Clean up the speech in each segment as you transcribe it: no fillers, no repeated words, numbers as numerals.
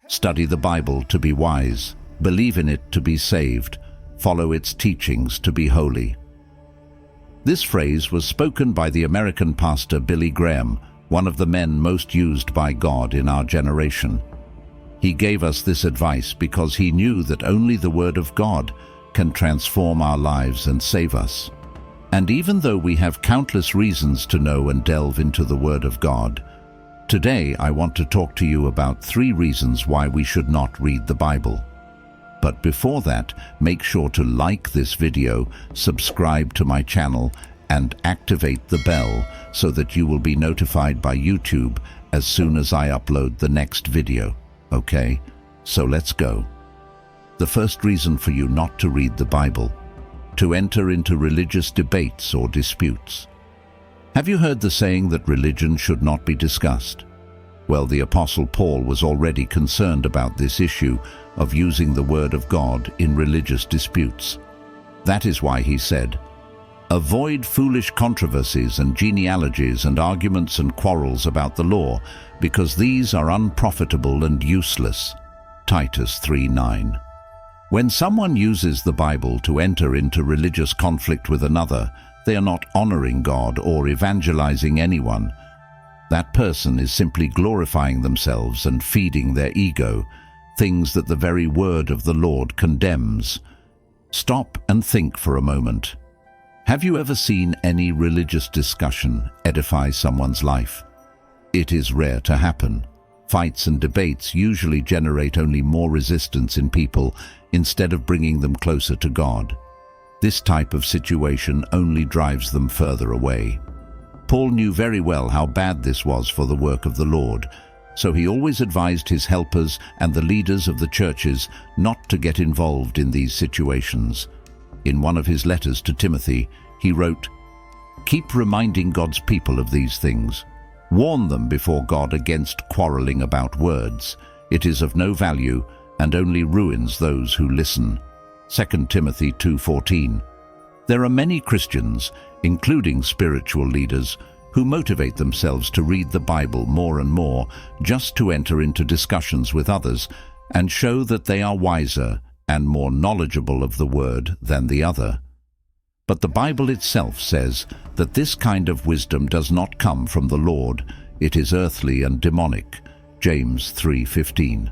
Study the Bible to be wise, believe in it to be saved, follow its teachings to be holy. This phrase was spoken by the American pastor Billy Graham, one of the men most used by God in our generation. He gave us this advice because he knew that only the Word of God can transform our lives and save us. And even though we have countless reasons to know and delve into the Word of God, today I want to talk to you about 3 reasons why we should not read the Bible. But before that, make sure to like this video, subscribe to my channel, and activate the bell so that you will be notified by YouTube as soon as I upload the next video. Okay, so let's go. The first reason for you not to read the Bible: to enter into religious debates or disputes. Have you heard the saying that religion should not be discussed? Well, the Apostle Paul was already concerned about this issue of using the Word of God in religious disputes. That is why he said, "Avoid foolish controversies and genealogies and arguments and quarrels about the law, because these are unprofitable and useless." Titus 3:9. When someone uses the Bible to enter into religious conflict with another, they are not honoring God or evangelizing anyone. That person is simply glorifying themselves and feeding their ego, things that the very word of the Lord condemns. Stop and think for a moment. Have you ever seen any religious discussion edify someone's life? It is rare to happen. Fights and debates usually generate only more resistance in people instead of bringing them closer to God. This type of situation only drives them further away. Paul knew very well how bad this was for the work of the Lord, so he always advised his helpers and the leaders of the churches not to get involved in these situations. In one of his letters to Timothy, he wrote, "Keep reminding God's people of these things. Warn them before God against quarreling about words. It is of no value and only ruins those who listen." 2 Timothy 2:14. There are many Christians, including spiritual leaders, who motivate themselves to read the Bible more and more just to enter into discussions with others and show that they are wiser and more knowledgeable of the Word than the other. But the Bible itself says that this kind of wisdom does not come from the Lord. It is earthly and demonic. James 3:15.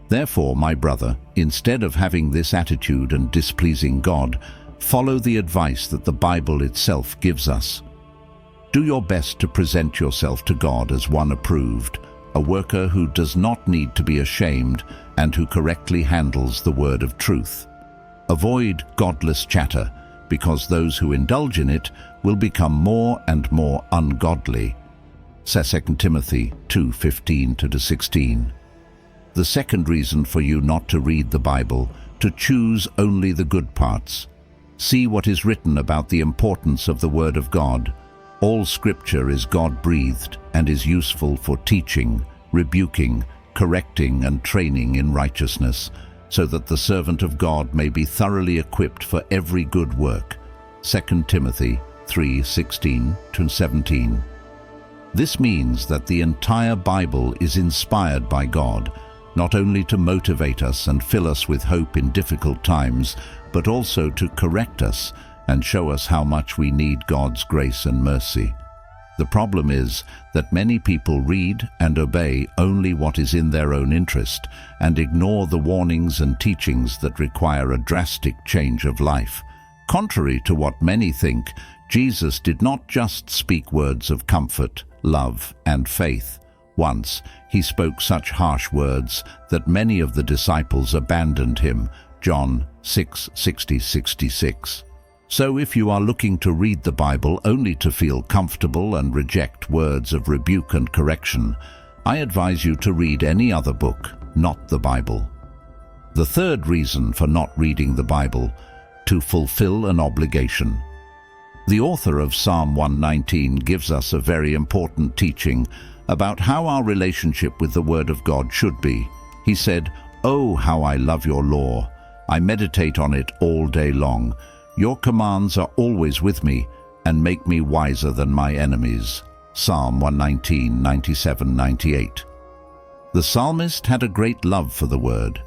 Therefore, my brother, instead of having this attitude and displeasing God, follow the advice that the Bible itself gives us. Do your best to present yourself to God as one approved, a worker who does not need to be ashamed and who correctly handles the word of truth. Avoid godless chatter, because those who indulge in it will become more and more ungodly. 2 Timothy 2:15-16. The second reason for you not to read the Bible: to choose only the good parts. See what is written about the importance of the Word of God. All Scripture is God-breathed and is useful for teaching, rebuking, correcting, and training in righteousness, so that the servant of God may be thoroughly equipped for every good work. 2 Timothy 3:16-17. This means that the entire Bible is inspired by God, not only to motivate us and fill us with hope in difficult times, but also to correct us and show us how much we need God's grace and mercy. The problem is that many people read and obey only what is in their own interest and ignore the warnings and teachings that require a drastic change of life. Contrary to what many think, Jesus did not just speak words of comfort, love, and faith. Once, he spoke such harsh words that many of the disciples abandoned him. John 6:60-66. So if you are looking to read the Bible only to feel comfortable and reject words of rebuke and correction, I advise you to read any other book, not the Bible. The third reason for not reading the Bible: to fulfill an obligation. The author of Psalm 119 gives us a very important teaching about how our relationship with the Word of God should be. He said, "Oh, how I love your law! I meditate on it all day long. Your commands are always with me and make me wiser than my enemies." Psalm 119, 97, 98. The psalmist had a great love for the Word.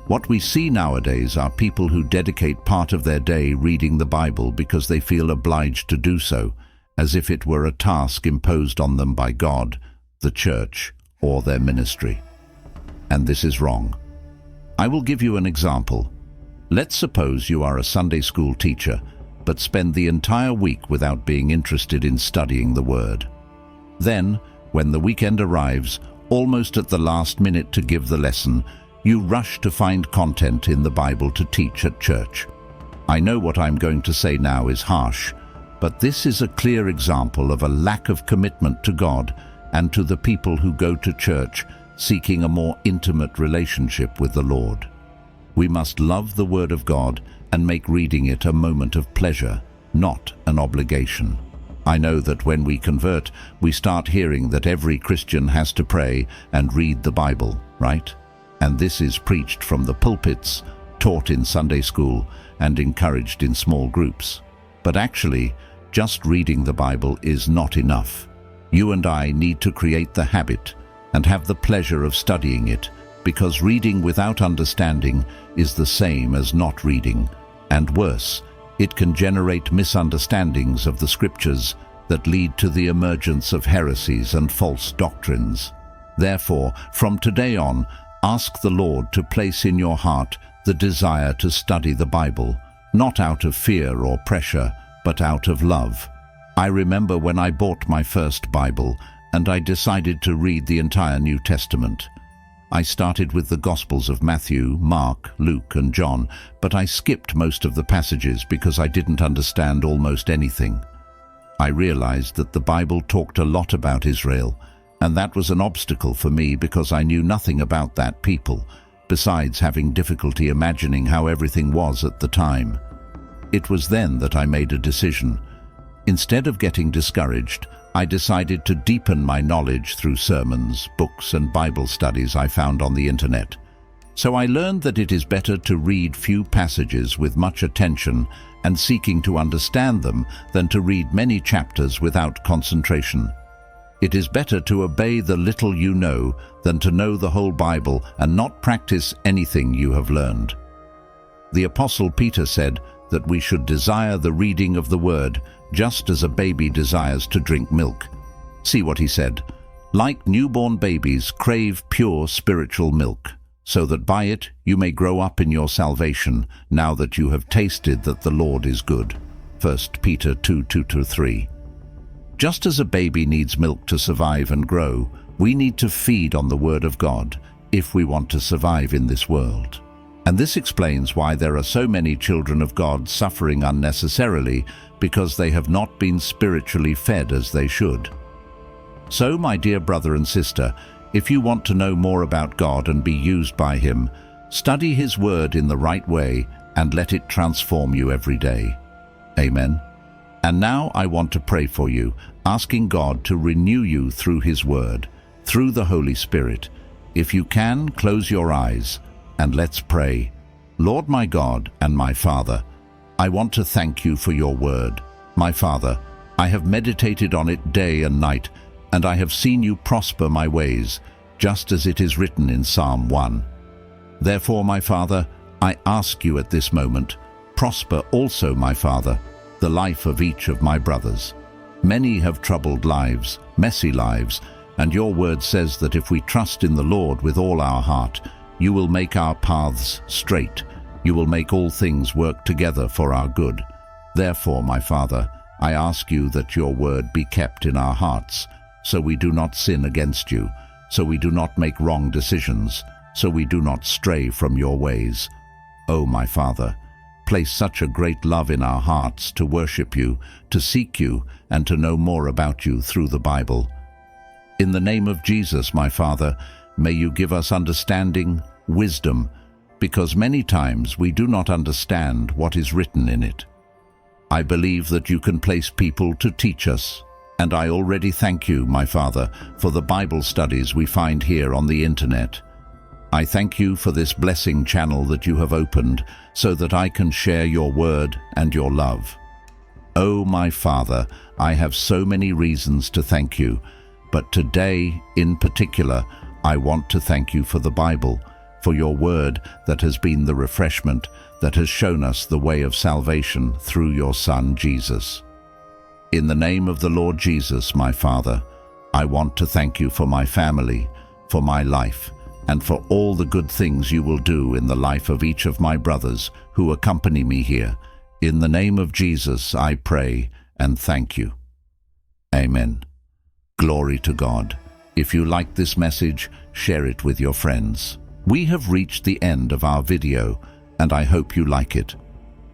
What we see nowadays are people who dedicate part of their day reading the Bible because they feel obliged to do so, as if it were a task imposed on them by God, the church, or their ministry. And this is wrong. I will give you an example. Let's suppose you are a Sunday school teacher, but spend the entire week without being interested in studying the Word. Then, when the weekend arrives, almost at the last minute to give the lesson, you rush to find content in the Bible to teach at church. I know what I'm going to say now is harsh, but this is a clear example of a lack of commitment to God and to the people who go to church seeking a more intimate relationship with the Lord. We must love the Word of God and make reading it a moment of pleasure, not an obligation. I know that when we convert, we start hearing that every Christian has to pray and read the Bible, right? And this is preached from the pulpits, taught in Sunday school, and encouraged in small groups. But actually, just reading the Bible is not enough. You and I need to create the habit and have the pleasure of studying it, because reading without understanding is the same as not reading, and worse, it can generate misunderstandings of the Scriptures that lead to the emergence of heresies and false doctrines. Therefore, from today on, ask the Lord to place in your heart the desire to study the Bible, not out of fear or pressure, but out of love. I remember when I bought my first Bible, and I decided to read the entire New Testament. I started with the Gospels of Matthew, Mark, Luke, and John, but I skipped most of the passages because I didn't understand almost anything. I realized that the Bible talked a lot about Israel, and that was an obstacle for me because I knew nothing about that people, besides having difficulty imagining how everything was at the time. It was then that I made a decision. Instead of getting discouraged, I decided to deepen my knowledge through sermons, books, and Bible studies I found on the internet. So I learned that it is better to read few passages with much attention and seeking to understand them than to read many chapters without concentration. It is better to obey the little you know than to know the whole Bible and not practice anything you have learned. The Apostle Peter said that we should desire the reading of the Word just as a baby desires to drink milk. See what he said. Like newborn babies, crave pure spiritual milk, so that by it you may grow up in your salvation, now that you have tasted that the Lord is good. 1 Peter 2:2-3. Just as a baby needs milk to survive and grow, we need to feed on the Word of God if we want to survive in this world. And this explains why there are so many children of God suffering unnecessarily, because they have not been spiritually fed as they should. So, my dear brother and sister, if you want to know more about God and be used by Him, study His Word in the right way and let it transform you every day. Amen. And now I want to pray for you, asking God to renew you through His Word, through the Holy Spirit. If you can, close your eyes and let's pray. Lord my God and my Father, I want to thank you for your Word. My Father, I have meditated on it day and night, and I have seen you prosper my ways, just as it is written in Psalm 1. Therefore, my Father, I ask you at this moment, prosper also, my Father, the life of each of my brothers. Many have troubled lives, messy lives, and your word says that if we trust in the Lord with all our heart, you will make our paths straight. You will make all things work together for our good. Therefore, my Father, I ask you that your word be kept in our hearts, so we do not sin against you, so we do not make wrong decisions, so we do not stray from your ways. O my Father, place such a great love in our hearts to worship you, to seek you, and to know more about you through the Bible. In the name of Jesus, my Father, may you give us understanding, wisdom, because many times we do not understand what is written in it. I believe that you can place people to teach us, and I already thank you, my Father, for the Bible studies we find here on the internet. I thank you for this blessing channel that you have opened so that I can share your word and your love. Oh, my Father, I have so many reasons to thank you, but today, in particular, I want to thank you for the Bible, for your word that has been the refreshment that has shown us the way of salvation through your Son, Jesus. In the name of the Lord Jesus, my Father, I want to thank you for my family, for my life, and for all the good things you will do in the life of each of my brothers who accompany me here. In the name of Jesus, I pray and thank you. Amen. Glory to God. If you like this message, share it with your friends. We have reached the end of our video, and I hope you like it.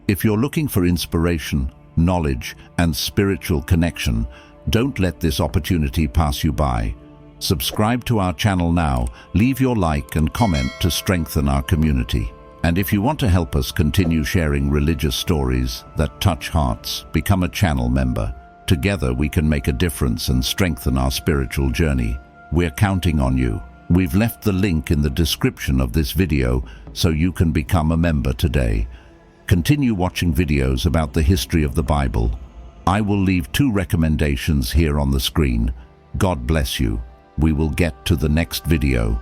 If you're looking for inspiration, knowledge, and spiritual connection, don't let this opportunity pass you by. Subscribe to our channel now, leave your like and comment to strengthen our community. And if you want to help us continue sharing religious stories that touch hearts, become a channel member. Together we can make a difference and strengthen our spiritual journey. We're counting on you. We've left the link in the description of this video so you can become a member today. Continue watching videos about the history of the Bible. I will leave 2 recommendations here on the screen. God bless you. We will get to the next video.